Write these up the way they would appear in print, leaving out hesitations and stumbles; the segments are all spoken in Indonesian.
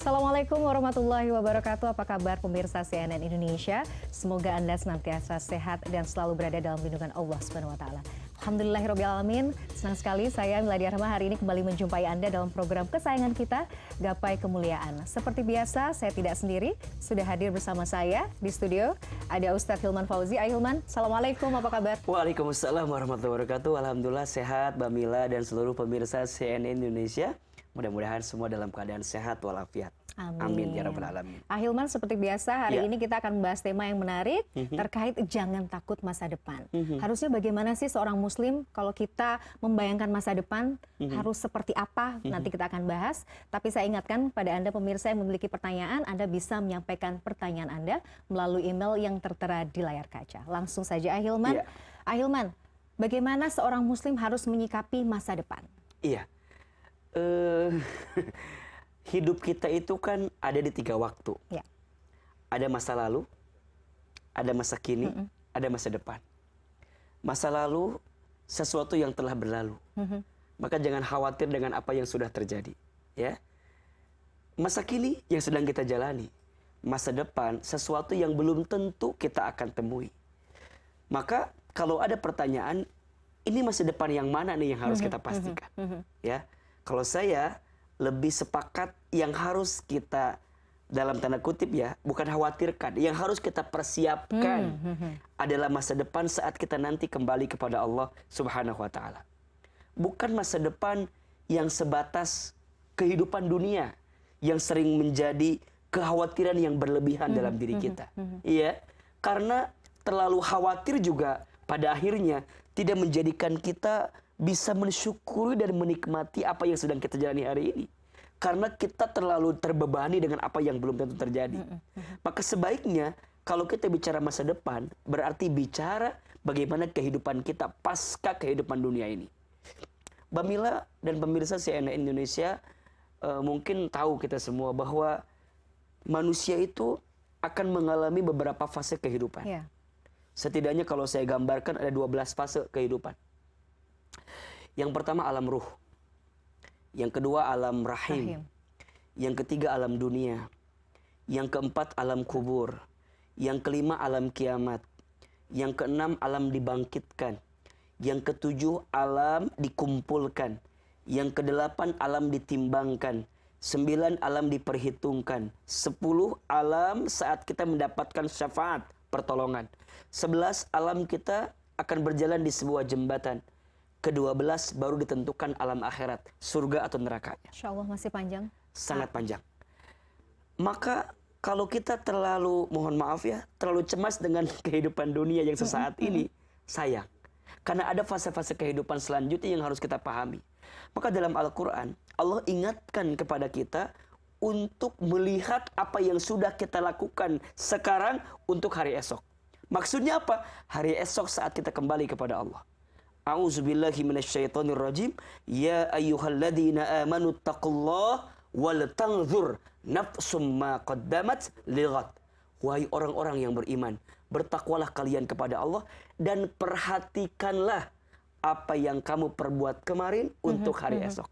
Assalamualaikum warahmatullahi wabarakatuh. Apa kabar pemirsa CNN Indonesia? Semoga Anda senantiasa sehat dan selalu berada dalam lindungan Allah Subhanahu wa taala. Alhamdulillahirabbil alamin. Senang sekali saya Miladia Rahma hari ini kembali menjumpai Anda dalam program kesayangan kita, Gapai Kemuliaan. Seperti biasa, saya tidak sendiri, sudah hadir bersama saya di studio ada Ustadz Hilman Fauzi. Hilman, Assalamualaikum, apa kabar? Waalaikumsalam warahmatullahi wabarakatuh. Alhamdulillah sehat, Mbak Mila dan seluruh pemirsa CNN Indonesia. Mudah-mudahan semua dalam keadaan sehat walafiat. Amin ya rabbal alamin. Hilman, seperti biasa hari ini kita akan membahas tema yang menarik terkait jangan takut masa depan. Harusnya bagaimana sih seorang muslim kalau kita membayangkan masa depan harus seperti apa? Nanti kita akan bahas. Tapi saya ingatkan pada Anda pemirsa yang memiliki pertanyaan, Anda bisa menyampaikan pertanyaan Anda melalui email yang tertera di layar kaca. Langsung saja Hilman. Hilman, bagaimana seorang muslim harus menyikapi masa depan? Iya. Hidup kita itu kan ada di 3 waktu. Ya. Ada masa lalu, ada masa kini, ada masa depan. Masa lalu sesuatu yang telah berlalu. Maka jangan khawatir dengan apa yang sudah terjadi, ya. Masa kini yang sedang kita jalani. Masa depan sesuatu yang belum tentu kita akan temui. Maka kalau ada pertanyaan, ini masa depan yang mana nih yang harus kita pastikan, ya. Kalau saya lebih sepakat yang harus kita dalam tanda kutip ya, bukan khawatirkan, yang harus kita persiapkan adalah masa depan saat kita nanti kembali kepada Allah Subhanahu wa taala. Bukan masa depan yang sebatas kehidupan dunia yang sering menjadi kekhawatiran yang berlebihan dalam diri kita. Iya, karena terlalu khawatir juga pada akhirnya tidak menjadikan kita bisa mensyukuri dan menikmati apa yang sedang kita jalani hari ini. Karena kita terlalu terbebani dengan apa yang belum tentu terjadi. Maka sebaiknya kalau kita bicara masa depan, berarti bicara bagaimana kehidupan kita pasca kehidupan dunia ini. Mbak Mila dan pemirsa CNN Indonesia mungkin tahu kita semua bahwa manusia itu akan mengalami beberapa fase kehidupan. Yeah. Setidaknya kalau saya gambarkan ada 12 fase kehidupan. Yang pertama alam ruh. Yang kedua alam rahim. Yang ketiga alam dunia. Yang keempat alam kubur. Yang kelima alam kiamat. Yang keenam alam dibangkitkan. Yang ketujuh alam dikumpulkan. Yang kedelapan alam ditimbangkan. 9 alam diperhitungkan. 10 alam saat kita mendapatkan syafaat, pertolongan. 11 alam kita akan berjalan di sebuah jembatan. Ke-12 baru ditentukan alam akhirat, surga atau nerakanya. Insya Allah masih panjang. Sangat panjang. Maka kalau kita terlalu, mohon maaf ya, terlalu cemas dengan kehidupan dunia yang sesaat ini, sayang. Karena ada fase-fase kehidupan selanjutnya yang harus kita pahami. Maka dalam Al-Quran, Allah ingatkan kepada kita untuk melihat apa yang sudah kita lakukan sekarang untuk hari esok. Maksudnya apa? Hari esok saat kita kembali kepada Allah. A'udzubillahi minasyaitonirrajim. Ya ayyuhalladzina amanu taqullaha wal tanzur nafsum ma qaddamat lighad. Wahai orang-orang yang beriman, bertakwalah kalian kepada Allah dan perhatikanlah apa yang kamu perbuat kemarin untuk hari esok.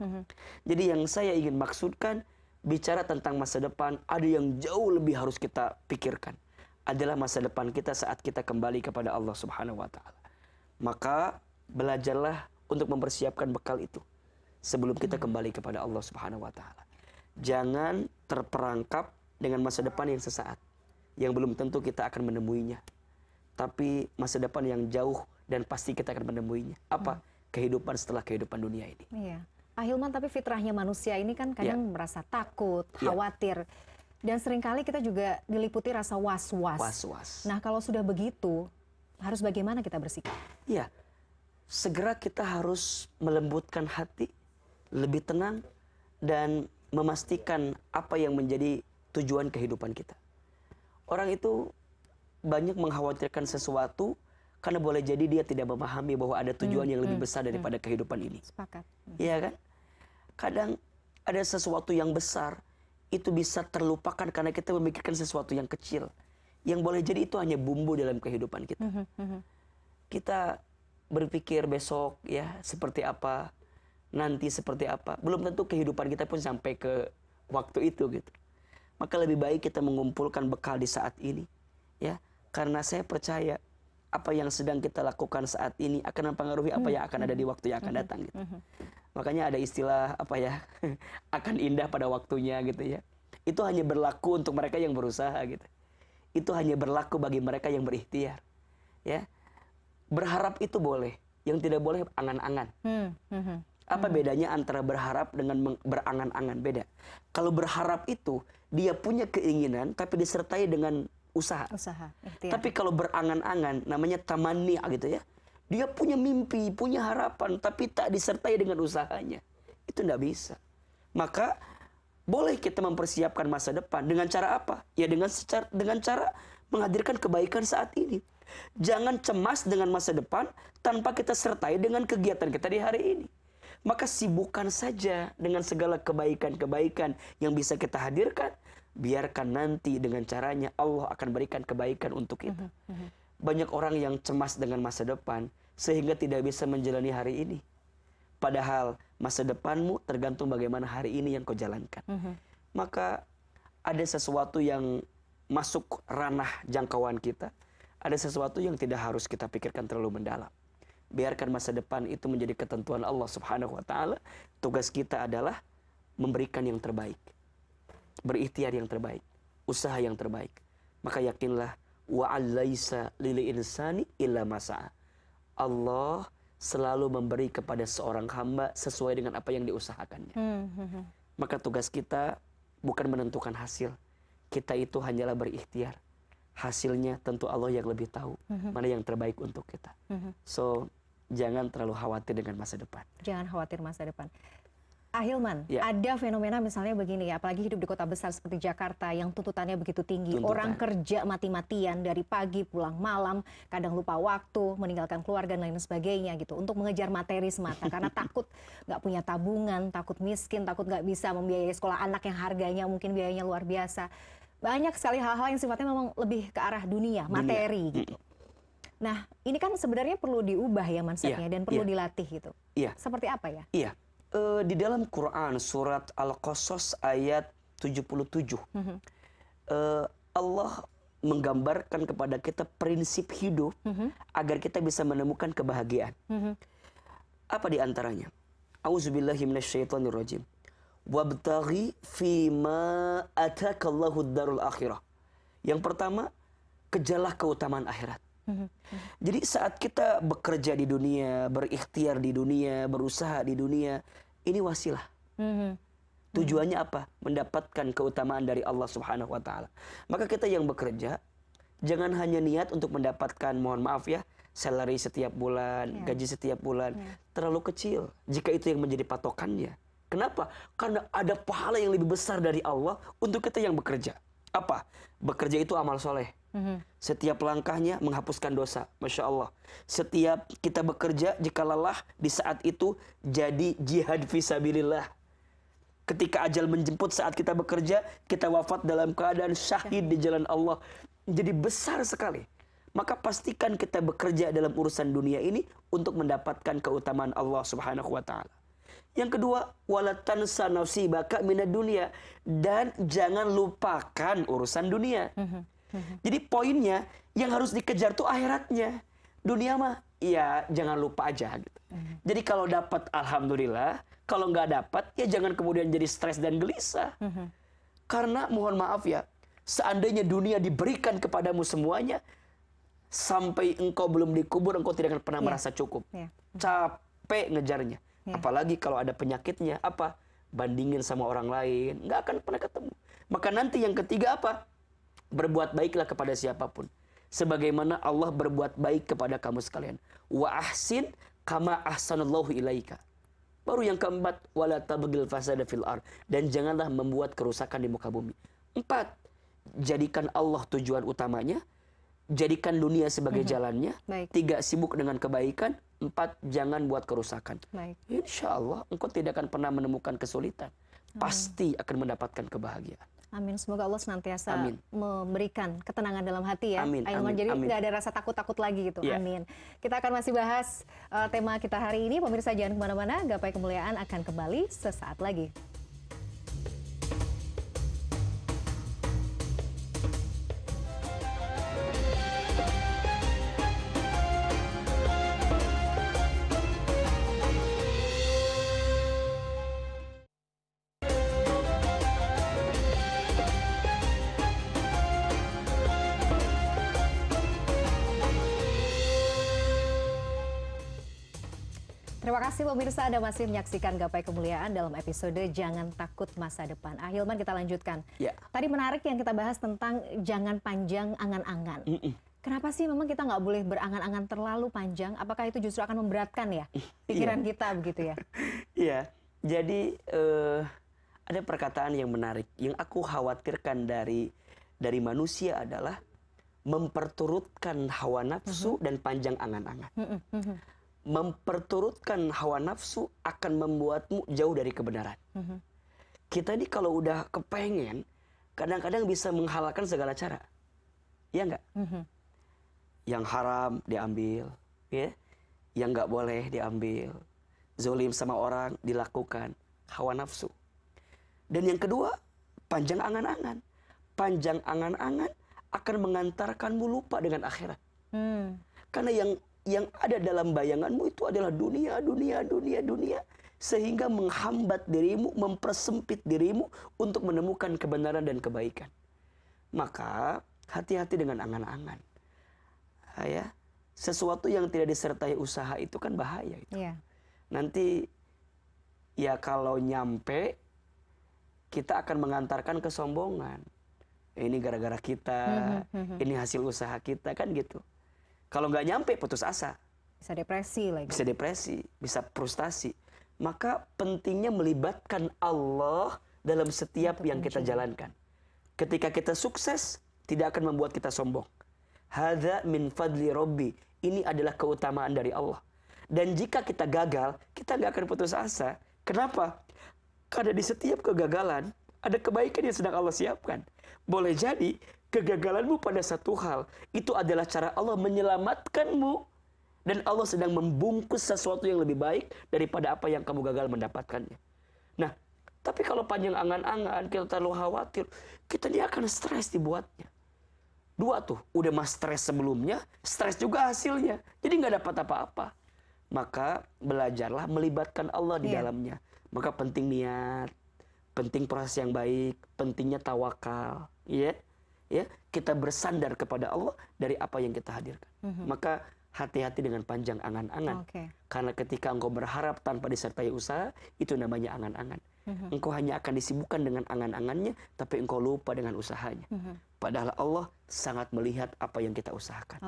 Jadi yang saya ingin maksudkan bicara tentang masa depan, ada yang jauh lebih harus kita pikirkan. Adalah masa depan kita saat kita kembali kepada Allah Subhanahu wa taala. Maka belajarlah untuk mempersiapkan bekal itu sebelum kita kembali kepada Allah Subhanahu wa taala. Jangan terperangkap dengan masa depan yang sesaat, yang belum tentu kita akan menemuinya. Tapi masa depan yang jauh dan pasti kita akan menemuinya. Apa? Kehidupan setelah kehidupan dunia ini. Iya. Hilman, tapi fitrahnya manusia ini kan kadang merasa takut, khawatir. Dan seringkali kita juga diliputi rasa was-was. Nah, kalau sudah begitu, harus bagaimana kita bersikap? Iya. Segera kita harus melembutkan hati, lebih tenang, dan memastikan apa yang menjadi tujuan kehidupan kita. Orang itu banyak mengkhawatirkan sesuatu karena boleh jadi dia tidak memahami bahwa ada tujuan yang lebih besar daripada kehidupan ini. Sepakat. Iya kan? Kadang ada sesuatu yang besar itu bisa terlupakan karena kita memikirkan sesuatu yang kecil, yang boleh jadi itu hanya bumbu dalam kehidupan kita. Kita berpikir besok ya seperti apa, nanti seperti apa. Belum tentu kehidupan kita pun sampai ke waktu itu gitu. maka lebih baik kita mengumpulkan bekal di saat ini, ya. Karena saya percaya apa yang sedang kita lakukan saat ini akan mempengaruhi apa yang akan ada di waktu yang akan datang gitu. Makanya ada istilah apa ya, akan indah pada waktunya gitu ya. Itu hanya berlaku untuk mereka yang berusaha gitu. Itu hanya berlaku bagi mereka yang berikhtiar. Ya. Berharap itu boleh, yang tidak boleh angan-angan. Apa bedanya antara berharap dengan berangan-angan? Beda. Kalau berharap itu dia punya keinginan tapi disertai dengan usaha. Tapi kalau berangan-angan namanya tamanni gitu ya. Dia punya mimpi, punya harapan tapi tak disertai dengan usahanya. Itu enggak bisa. Maka boleh kita mempersiapkan masa depan dengan cara apa? Ya dengan cara menghadirkan kebaikan saat ini. Jangan cemas dengan masa depan tanpa kita sertai dengan kegiatan kita di hari ini. Maka sibukkan saja dengan segala kebaikan-kebaikan yang bisa kita hadirkan. Biarkan nanti dengan caranya Allah akan berikan kebaikan untuk kita. Banyak orang yang cemas dengan masa depan sehingga tidak bisa menjalani hari ini. Padahal masa depanmu tergantung bagaimana hari ini yang kau jalankan. Maka ada sesuatu yang masuk ranah jangkauan kita. Ada sesuatu yang tidak harus kita pikirkan terlalu mendalam. Biarkan masa depan itu menjadi ketentuan Allah Subhanahu wa taala. Tugas kita adalah memberikan yang terbaik. Berikhtiar yang terbaik, usaha yang terbaik. Maka yakinlah wa alaisa lil insani illa masa'a. Allah selalu memberi kepada seorang hamba sesuai dengan apa yang diusahakannya. Maka tugas kita bukan menentukan hasil. Kita itu hanyalah berikhtiar. Hasilnya tentu Allah yang lebih tahu mana yang terbaik untuk kita. So, jangan terlalu khawatir dengan masa depan. Jangan khawatir masa depan. Ahilman, Ya. ada fenomena misalnya begini ya, apalagi hidup di kota besar seperti Jakarta yang tuntutannya begitu tinggi. Orang kerja mati-matian dari pagi pulang malam, kadang lupa waktu, meninggalkan keluarga dan lain sebagainya gitu. Untuk mengejar materi semata, karena takut nggak punya tabungan, takut miskin, takut nggak bisa membiayai sekolah anak yang harganya mungkin biayanya luar biasa. Banyak sekali hal-hal yang sifatnya memang lebih ke arah dunia, materi gitu. Nah, ini kan sebenarnya perlu diubah ya mindsetnya dan perlu dilatih gitu. Seperti apa ya? Iya. Di dalam Quran surat Al-Qasas ayat 77 Allah menggambarkan kepada kita prinsip hidup agar kita bisa menemukan kebahagiaan. Apa di antaranya? A'udzubillahi minasyaitonirrajim. Wabtaghi fima atakallahu darul akhirah. Yang pertama, kejarlah keutamaan akhirat. Jadi saat kita bekerja di dunia, berikhtiar di dunia, berusaha di dunia, ini wasilah. Tujuannya apa? Mendapatkan keutamaan dari Allah Subhanahu wa taala. Maka kita yang bekerja jangan hanya niat untuk mendapatkan, mohon maaf ya, salary setiap bulan, gaji setiap bulan. Terlalu kecil jika itu yang menjadi patokannya. Kenapa? Karena ada pahala yang lebih besar dari Allah untuk kita yang bekerja. Apa? Bekerja itu amal soleh. Setiap langkahnya menghapuskan dosa. Masya Allah. Setiap kita bekerja, jika lelah di saat itu jadi jihad fisabilillah. Ketika ajal menjemput saat kita bekerja, kita wafat dalam keadaan syahid di jalan Allah. Jadi besar sekali. Maka pastikan kita bekerja dalam urusan dunia ini untuk mendapatkan keutamaan Allah Subhanahu wa taala. Yang kedua, wala tansa nasibaka minad dunya, dan jangan lupakan urusan dunia. Jadi poinnya yang harus dikejar tuh akhiratnya. Dunia mah ya jangan lupa aja gitu. Jadi kalau dapat alhamdulillah, kalau nggak dapat ya jangan kemudian jadi stres dan gelisah. Karena mohon maaf ya, seandainya dunia diberikan kepadamu semuanya, sampai engkau belum dikubur engkau tidak akan pernah merasa cukup. Capek ngejarnya. Apalagi kalau ada penyakitnya, apa? Bandingin sama orang lain, nggak akan pernah ketemu. Maka nanti yang ketiga apa? Berbuat baiklah kepada siapapun, sebagaimana Allah berbuat baik kepada kamu sekalian. Wa ahsin kama ahsanallahu ilaika. Baru yang keempat, wala tabghil fasada fil ard, dan janganlah membuat kerusakan di muka bumi. 4, jadikan Allah tujuan utamanya, jadikan dunia sebagai jalannya. 3, sibuk dengan kebaikan. 4, jangan buat kerusakan. Insya Allah engkau tidak akan pernah menemukan kesulitan. Pasti akan mendapatkan kebahagiaan. Amin. Semoga Allah senantiasa memberikan ketenangan dalam hati ya. Amin. Jadi tidak ada rasa takut-takut lagi gitu. Amin. Kita akan masih bahas tema kita hari ini. Pemirsa jangan kemana-mana. Gapai Kemuliaan akan kembali sesaat lagi. Terima kasih pemirsa, Anda masih menyaksikan Gapai Kemuliaan dalam episode Jangan Takut Masa Depan. Ahilman, kita lanjutkan. Ya. Tadi menarik yang kita bahas tentang jangan panjang angan-angan. Kenapa sih memang kita nggak boleh berangan-angan terlalu panjang? Apakah itu justru akan memberatkan ya pikiran kita begitu ya? Iya, jadi ada perkataan yang menarik. Yang aku khawatirkan dari manusia adalah memperturutkan hawa nafsu dan panjang angan-angan. Memperturutkan hawa nafsu akan membuatmu jauh dari kebenaran. Kita ini kalau udah kepengen, kadang-kadang bisa menghalalkan segala cara. Ya enggak? Yang haram diambil, ya. Yang enggak boleh diambil. Zolim sama orang dilakukan, hawa nafsu. Dan yang kedua, panjang angan-angan. Panjang angan-angan akan mengantarkanmu lupa dengan akhirat. Karena yang ada dalam bayanganmu itu adalah dunia, sehingga menghambat dirimu, mempersempit dirimu untuk menemukan kebenaran dan kebaikan. Maka hati-hati dengan angan-angan. Ya, sesuatu yang tidak disertai usaha itu kan bahaya itu. Yeah. Nanti ya kalau nyampe kita akan mengantarkan kesombongan. Ini gara-gara kita, ini hasil usaha kita, kan gitu. Kalau nggak nyampe, putus asa. Bisa depresi lagi. Bisa depresi, bisa frustasi. Maka pentingnya melibatkan Allah dalam setiap yang kita jalankan. Ketika kita sukses, tidak akan membuat kita sombong. Hadza min fadli Rabbi. Ini adalah keutamaan dari Allah. Dan jika kita gagal, kita nggak akan putus asa. Kenapa? Karena di setiap kegagalan, ada kebaikan yang sedang Allah siapkan. Boleh jadi kegagalanmu pada satu hal itu adalah cara Allah menyelamatkanmu, dan Allah sedang membungkus sesuatu yang lebih baik daripada apa yang kamu gagal mendapatkannya. Nah, tapi kalau panjang angan-angan, kita terlalu khawatir, kita dia akan stres dibuatnya. Dua tuh, udah mas stres sebelumnya, stres juga hasilnya, jadi nggak dapat apa-apa. Maka belajarlah melibatkan Allah di dalamnya. Maka penting niat, penting proses yang baik, pentingnya tawakal, ya. Ya, kita bersandar kepada Allah dari apa yang kita hadirkan. Maka hati-hati dengan panjang angan-angan. Karena ketika engkau berharap tanpa disertai usaha, itu namanya angan-angan. Engkau hanya akan disibukkan dengan angan-angannya, tapi engkau lupa dengan usahanya. Padahal Allah sangat melihat apa yang kita usahakan.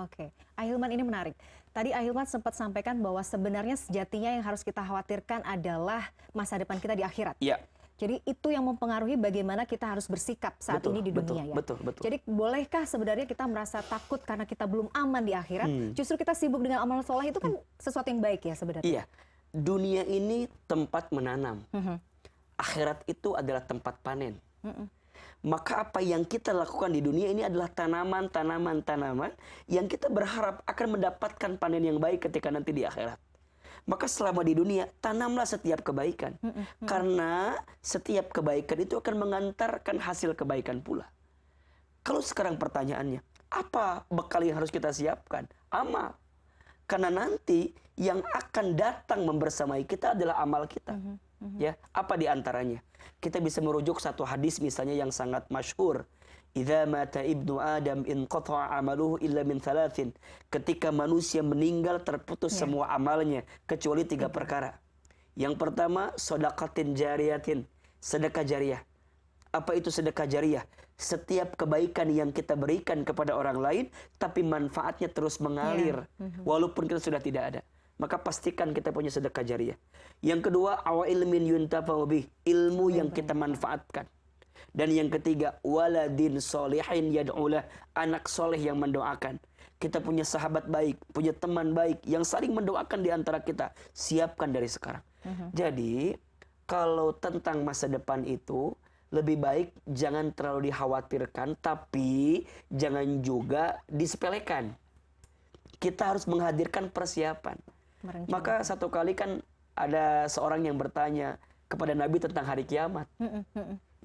Ahilman, ini menarik. Tadi Ahilman sempat sampaikan bahwa sebenarnya sejatinya yang harus kita khawatirkan adalah masa depan kita di akhirat. Iya. Jadi itu yang mempengaruhi bagaimana kita harus bersikap saat ini di dunia ya. Betul. Jadi bolehkah sebenarnya kita merasa takut karena kita belum aman di akhirat? Justru kita sibuk dengan amal soleh itu kan sesuatu yang baik ya sebenarnya. Iya. Dunia ini tempat menanam. Akhirat itu adalah tempat panen. Maka apa yang kita lakukan di dunia ini adalah tanaman yang kita berharap akan mendapatkan panen yang baik ketika nanti di akhirat. Maka selama di dunia, tanamlah setiap kebaikan. Karena setiap kebaikan itu akan mengantarkan hasil kebaikan pula. Kalau sekarang pertanyaannya, apa bekal yang harus kita siapkan? Amal. Karena nanti yang akan datang membersamai kita adalah amal kita. Ya, apa di antaranya? Kita bisa merujuk satu hadis misalnya yang sangat masyhur. Idza mata ibnu Adam inqata'a amaluhu illa min thalathin. Ketika manusia meninggal terputus semua amalnya kecuali 3 perkara. Yang pertama, shadaqatin jariyatin, sedekah jariah. Apa itu sedekah jariah? Setiap kebaikan yang kita berikan kepada orang lain tapi manfaatnya terus mengalir walaupun kita sudah tidak ada. Maka pastikan kita punya sedekah jariah. Yang kedua, awa ilmin yuntafa'u bih, ilmu yang kita manfaatkan. Dan yang ketiga, waladin solihin yad'ulah, anak soleh yang mendoakan. Kita punya sahabat baik, punya teman baik yang saling mendoakan di antara kita. Siapkan dari sekarang. Jadi, kalau tentang masa depan itu, lebih baik jangan terlalu dikhawatirkan, tapi jangan juga disepelekan. Kita harus menghadirkan persiapan. Maka satu kali kan ada seorang yang bertanya kepada Nabi tentang hari kiamat.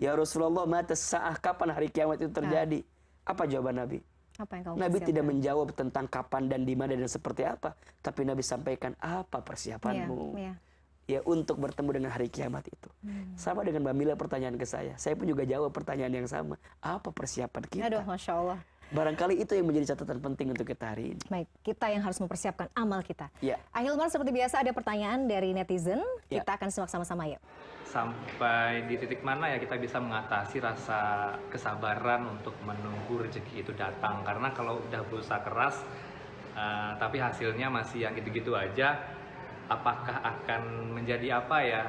Ya Rasulullah, mata sa'ah, kapan hari kiamat itu terjadi? Apa jawaban Nabi? Apa yang kamu Nabi persiapkan? tidak menjawab tentang kapan dan di mana dan seperti apa, tapi Nabi sampaikan apa persiapanmu ya untuk bertemu dengan hari kiamat itu. Sama dengan Mbak Mila pertanyaan ke saya pun juga jawab pertanyaan yang sama. Apa persiapan kita? Aduh, Masya Allah. Barangkali itu yang menjadi catatan penting untuk kita hari ini. Baik, kita yang harus mempersiapkan amal kita. Ya. Ahilman, seperti biasa ada pertanyaan dari netizen. Ya. Kita akan simak sama-sama yuk. Sampai di titik mana ya kita bisa mengatasi rasa kesabaran untuk menunggu rezeki itu datang? Karena kalau udah berusaha keras, tapi hasilnya masih yang gitu-gitu aja, apakah akan menjadi apa ya,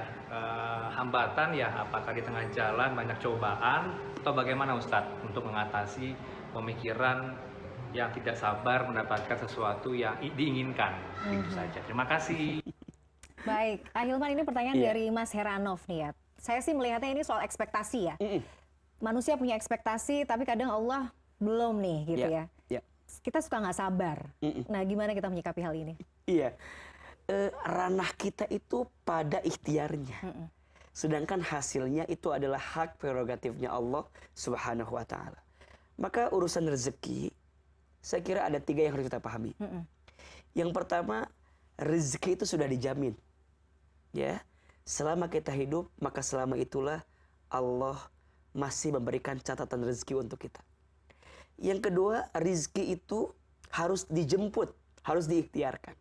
hambatan ya? Apakah di tengah jalan banyak cobaan? Atau bagaimana Ustadz untuk mengatasi pemikiran yang tidak sabar mendapatkan sesuatu yang diinginkan? Itu saja. Terima kasih. Baik, Ahilman, ini pertanyaan Iya. dari Mas Heranov nih ya. Saya sih melihatnya ini soal ekspektasi ya. Manusia punya ekspektasi, tapi kadang Allah belum nih gitu Iya. ya. Kita suka nggak sabar. Nah, gimana kita menyikapi hal ini? Iya. Ranah kita itu pada ikhtiarnya. Sedangkan hasilnya itu adalah hak prerogatifnya Allah Subhanahu wa taala. Maka urusan rezeki, saya kira ada 3 yang harus kita pahami. Yang pertama, rezeki itu sudah dijamin. Ya, selama kita hidup, maka selama itulah Allah masih memberikan catatan rezeki untuk kita. Yang kedua, rezeki itu harus dijemput, harus diikhtiarkan.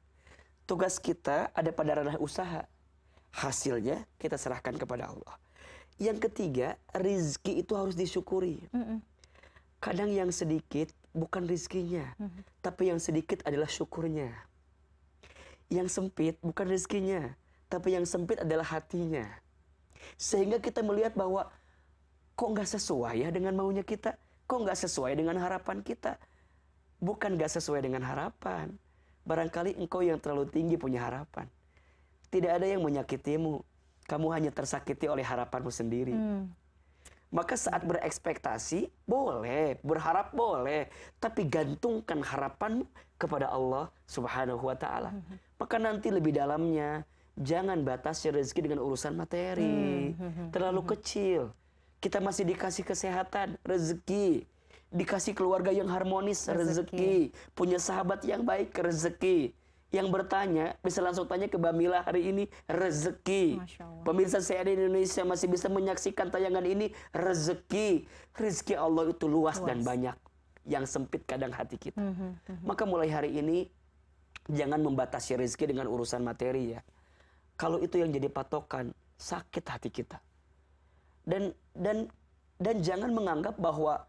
Tugas kita ada pada ranah usaha. Hasilnya kita serahkan kepada Allah. Yang ketiga, rezeki itu harus disyukuri. Kadang yang sedikit bukan rezekinya, tapi yang sedikit adalah syukurnya. Yang sempit bukan rezekinya, tapi yang sempit adalah hatinya. Sehingga kita melihat bahwa kok nggak sesuai ya dengan maunya kita, kok nggak sesuai dengan harapan kita. Bukan nggak sesuai dengan harapan, barangkali engkau yang terlalu tinggi punya harapan. Tidak ada yang menyakitimu, kamu hanya tersakiti oleh harapanmu sendiri. Maka saat berekspektasi boleh, berharap boleh, tapi gantungkan harapanmu kepada Allah Subhanahu wa taala. Maka nanti lebih dalamnya, jangan batasi rezeki dengan urusan materi. Terlalu kecil. Kita masih dikasih kesehatan, rezeki. Dikasih keluarga yang harmonis, rezeki. Punya sahabat yang baik, rezeki. Yang bertanya, bisa langsung tanya ke Bamila hari ini, rezeki. Pemirsa CNN Indonesia masih bisa menyaksikan tayangan ini, rezeki. Rezeki Allah itu luas dan banyak. Yang sempit kadang hati kita. Maka mulai hari ini, jangan membatasi rezeki dengan urusan materi ya. Kalau itu yang jadi patokan, sakit hati kita. Dan jangan menganggap bahwa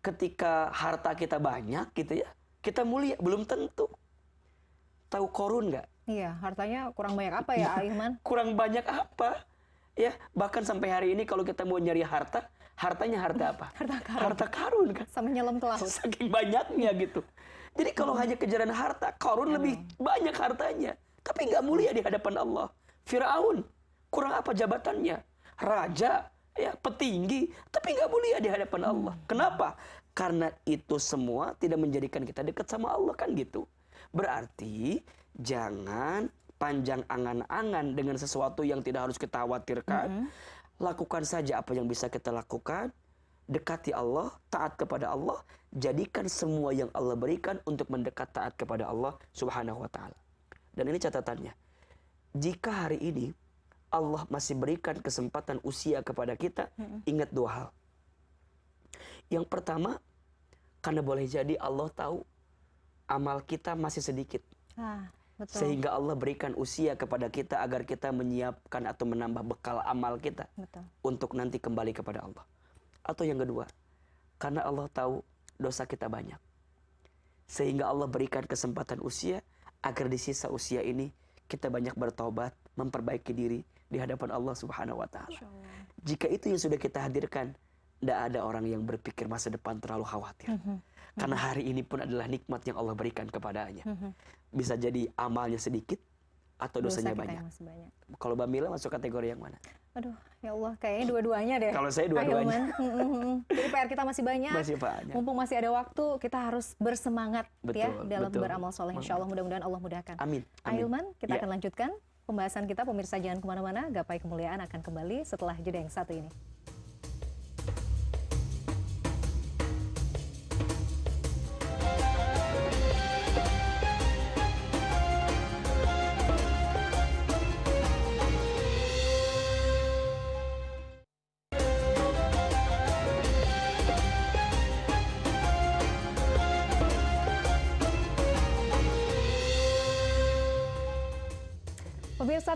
ketika harta kita banyak gitu ya, kita mulia, belum tentu. Tahu Korun nggak? Iya, hartanya kurang banyak apa ya, Ahilman? Kurang banyak apa? Ya, bahkan sampai hari ini kalau kita mau nyari harta, hartanya harta apa? Harta karun kan? Sampai nyelam ke laut. Saking banyaknya gitu. Jadi kalau hanya kejaran harta, Korun lebih banyak hartanya, tapi nggak mulia di hadapan Allah. Firaun, kurang apa jabatannya? Raja, ya petinggi, tapi nggak mulia di hadapan Allah. Kenapa? Karena itu semua tidak menjadikan kita dekat sama Allah kan gitu. Berarti jangan panjang angan-angan dengan sesuatu yang tidak harus kita khawatirkan. Lakukan saja apa yang bisa kita lakukan. Dekati Allah, taat kepada Allah. Jadikan semua yang Allah berikan untuk mendekat taat kepada Allah Subhanahu wa ta'ala. Dan ini catatannya. Jika hari ini Allah masih berikan kesempatan usia kepada kita, ingat 2 hal. Yang pertama, karena boleh jadi Allah tahu amal kita masih sedikit. Betul. Sehingga Allah berikan usia kepada kita agar kita menyiapkan atau menambah bekal amal kita. Betul. Untuk nanti kembali kepada Allah. Atau yang kedua, karena Allah tahu dosa kita banyak. Sehingga Allah berikan kesempatan usia agar di sisa usia ini kita banyak bertobat, memperbaiki diri di hadapan Allah Subhanahu wa ta'ala. Jika itu yang sudah kita hadirkan, tidak ada orang yang berpikir masa depan terlalu khawatir. Karena hari ini pun adalah nikmat yang Allah berikan kepadanya. Bisa jadi amalnya sedikit atau dosanya banyak. Kalau Bamila masuk kategori yang mana? Aduh, ya Allah, kayaknya dua-duanya deh. Kalau saya dua-duanya. Jadi PR kita masih banyak. Masih banyak. Mumpung masih ada waktu, kita harus bersemangat ya dalam betul. beramal soleh. Insya Allah mudah-mudahan Allah mudahkan. Amin. Ahilman, kita akan lanjutkan pembahasan kita. Pemirsa jangan kemana-mana. Gapai Kemuliaan akan kembali setelah jeda yang satu ini.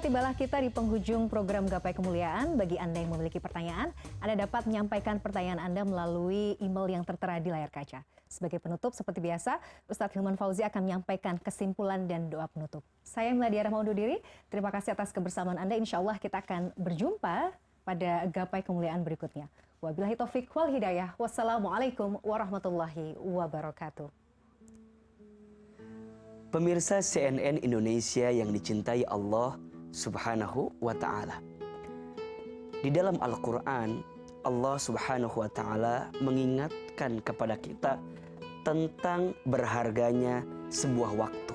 tibalah kita di penghujung program Gapai Kemuliaan. Bagi Anda yang memiliki pertanyaan, Anda dapat menyampaikan pertanyaan Anda melalui email yang tertera di layar kaca. Sebagai penutup, seperti biasa, Ustadz Hilman Fauzi akan menyampaikan kesimpulan dan doa penutup. Saya Meladia Rahma undur diri. Terima kasih atas kebersamaan Anda. Insya Allah kita akan berjumpa pada Gapai Kemuliaan berikutnya. Wabillahi taufiq wal hidayah. Wassalamualaikum warahmatullahi wabarakatuh. Pemirsa CNN Indonesia yang dicintai Allah Subhanahu wa ta'ala. Di dalam Al-Quran, Allah Subhanahu wa ta'ala mengingatkan kepada kita tentang berharganya sebuah waktu.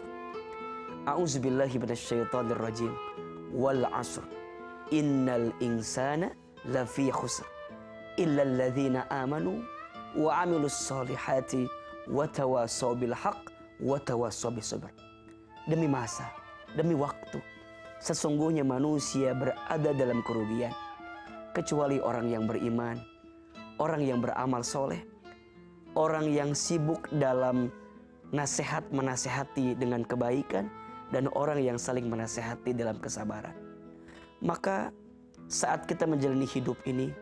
A'udzubillahi minasyaitonirrajim. Wal 'asr. Innal insana lafi khusr. Illa alladzina amanu wa 'amilus solihati wa tawasaw bil haqq wa tawasaw bis sabr. Demi masa, demi waktu, sesungguhnya manusia berada dalam kerugian kecuali orang yang beriman, orang yang beramal soleh, orang yang sibuk dalam nasihat menasehati dengan kebaikan, dan orang yang saling menasehati dalam kesabaran. Maka saat kita menjalani hidup ini,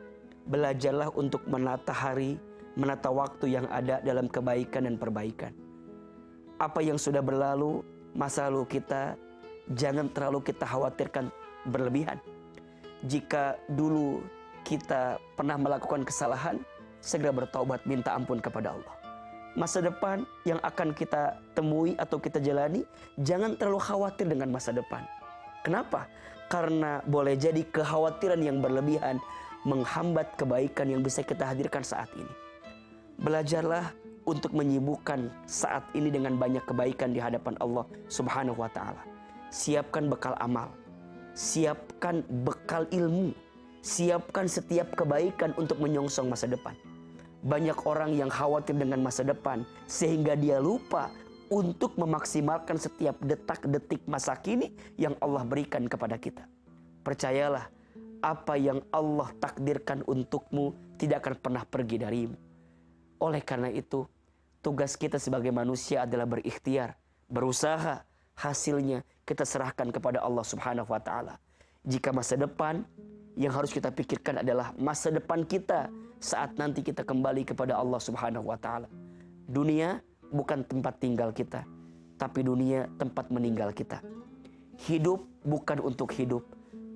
belajarlah untuk menata hari, menata waktu yang ada dalam kebaikan dan perbaikan. Apa yang sudah berlalu, masa lalu kita, jangan terlalu kita khawatirkan berlebihan. Jika dulu kita pernah melakukan kesalahan, segera bertaubat, minta ampun kepada Allah. Masa depan yang akan kita temui atau kita jalani, jangan terlalu khawatir dengan masa depan. Kenapa? Karena boleh jadi kekhawatiran yang berlebihan menghambat kebaikan yang bisa kita hadirkan saat ini. Belajarlah untuk menyibukkan saat ini dengan banyak kebaikan di hadapan Allah Subhanahu wa ta'ala. Siapkan bekal amal, siapkan bekal ilmu, siapkan setiap kebaikan untuk menyongsong masa depan. Banyak orang yang khawatir dengan masa depan sehingga dia lupa untuk memaksimalkan setiap detak-detik masa kini yang Allah berikan kepada kita. Percayalah, apa yang Allah takdirkan untukmu tidak akan pernah pergi darimu. Oleh karena itu, tugas kita sebagai manusia adalah berikhtiar, berusaha, hasilnya kita serahkan kepada Allah Subhanahu wa ta'ala. Jika masa depan yang harus kita pikirkan adalah masa depan kita saat nanti kita kembali kepada Allah Subhanahu wa ta'ala. Dunia bukan tempat tinggal kita, tapi dunia tempat meninggal kita. Hidup bukan untuk hidup,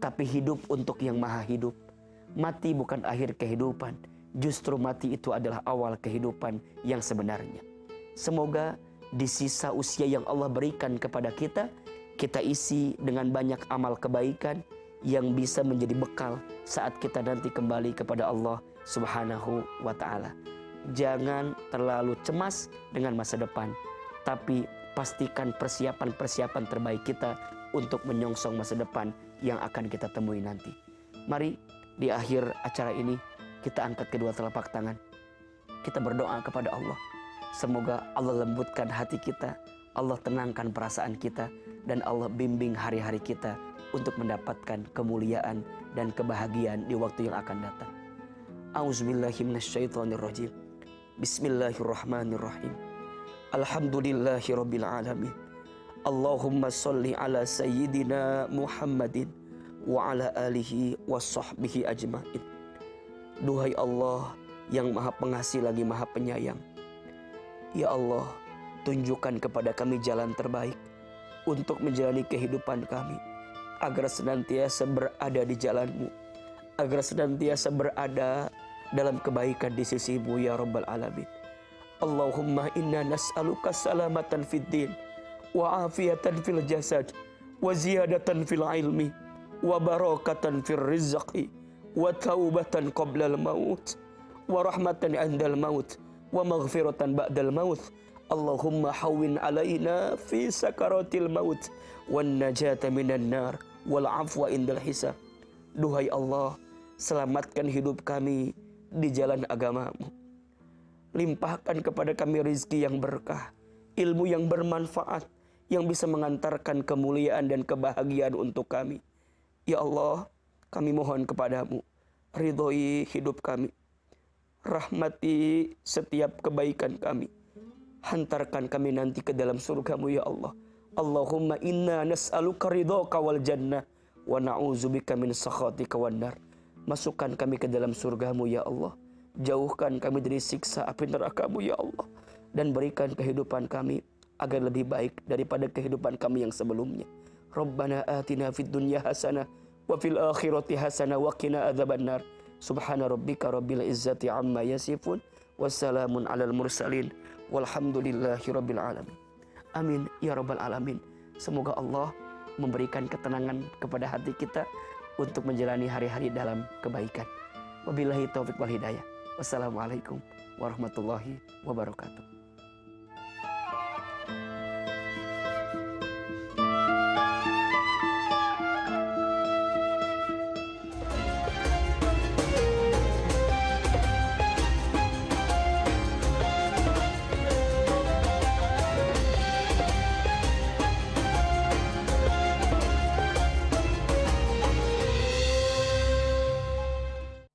tapi hidup untuk yang maha hidup. Mati bukan akhir kehidupan, justru mati itu adalah awal kehidupan yang sebenarnya. Semoga di sisa usia yang Allah berikan kepada kita, kita isi dengan banyak amal kebaikan yang bisa menjadi bekal saat kita nanti kembali kepada Allah Subhanahu wa ta'ala. Jangan terlalu cemas dengan masa depan, tapi pastikan persiapan-persiapan terbaik kita untuk menyongsong masa depan yang akan kita temui nanti. Mari di akhir acara ini kita angkat kedua telapak tangan. Kita berdoa kepada Allah. Semoga Allah lembutkan hati kita, Allah tenangkan perasaan kita, dan Allah bimbing hari-hari kita untuk mendapatkan kemuliaan dan kebahagiaan di waktu yang akan datang. A'udzubillahi minasyaitonirrajim. Bismillahirrahmanirrahim. Alhamdulillahi rabbil alamin. Allahumma salli ala sayyidina Muhammadin wa ala alihi wa sahbihi ajma'in. Duhai Allah yang maha pengasih lagi maha penyayang, ya Allah, tunjukkan kepada kami jalan terbaik untuk menjalani kehidupan kami, agar senantiasa berada di jalan-Mu, agar senantiasa berada dalam kebaikan di sisi-Mu ya Rabbal Alamin. Allahumma inna nas'aluka salamatan fid din wa afiyatan fil jasad wa ziyadatan fil ilmi wa barakatan fil rizqi wa taubatan qabla al-maut wa rahmatan 'indal maut wa maghfiratan ba'dal maut. Allahumma hawwin 'alaina fi sakaratil maut wan najata minan nar wal 'afwa indal hisab. Duhai Allah, selamatkan hidup kami di jalan agama-Mu. Limpahkan kepada kami rizki yang berkah, ilmu yang bermanfaat, yang bisa mengantarkan kemuliaan dan kebahagiaan untuk kami. Ya Allah, kami mohon kepadamu, ridhoi hidup kami, rahmati setiap kebaikan kami, hantarkan kami nanti ke dalam surga-Mu ya Allah. Allahumma inna nas'aluka ridhaka wal jannah wa na'udzubika min sakhatika wan nar. Masukkan kami ke dalam surgamu ya Allah, jauhkan kami dari siksa api neraka-Mu ya Allah, dan berikan kehidupan kami agar lebih baik daripada kehidupan kami yang sebelumnya. Rabbana atina fid dunya hasanah wa fil akhirati hasanah wa qina adzabannar. Subhana rabbika rabbil izzati amma yasifun, wassalamun alal mursalin, walhamdulillahi rabbil alamin. Amin ya rabbal alamin. Semoga Allah memberikan ketenangan kepada hati kita untuk menjalani hari-hari dalam kebaikan. Wabillahi taufiq wal hidayah. Wassalamualaikum warahmatullahi wabarakatuh.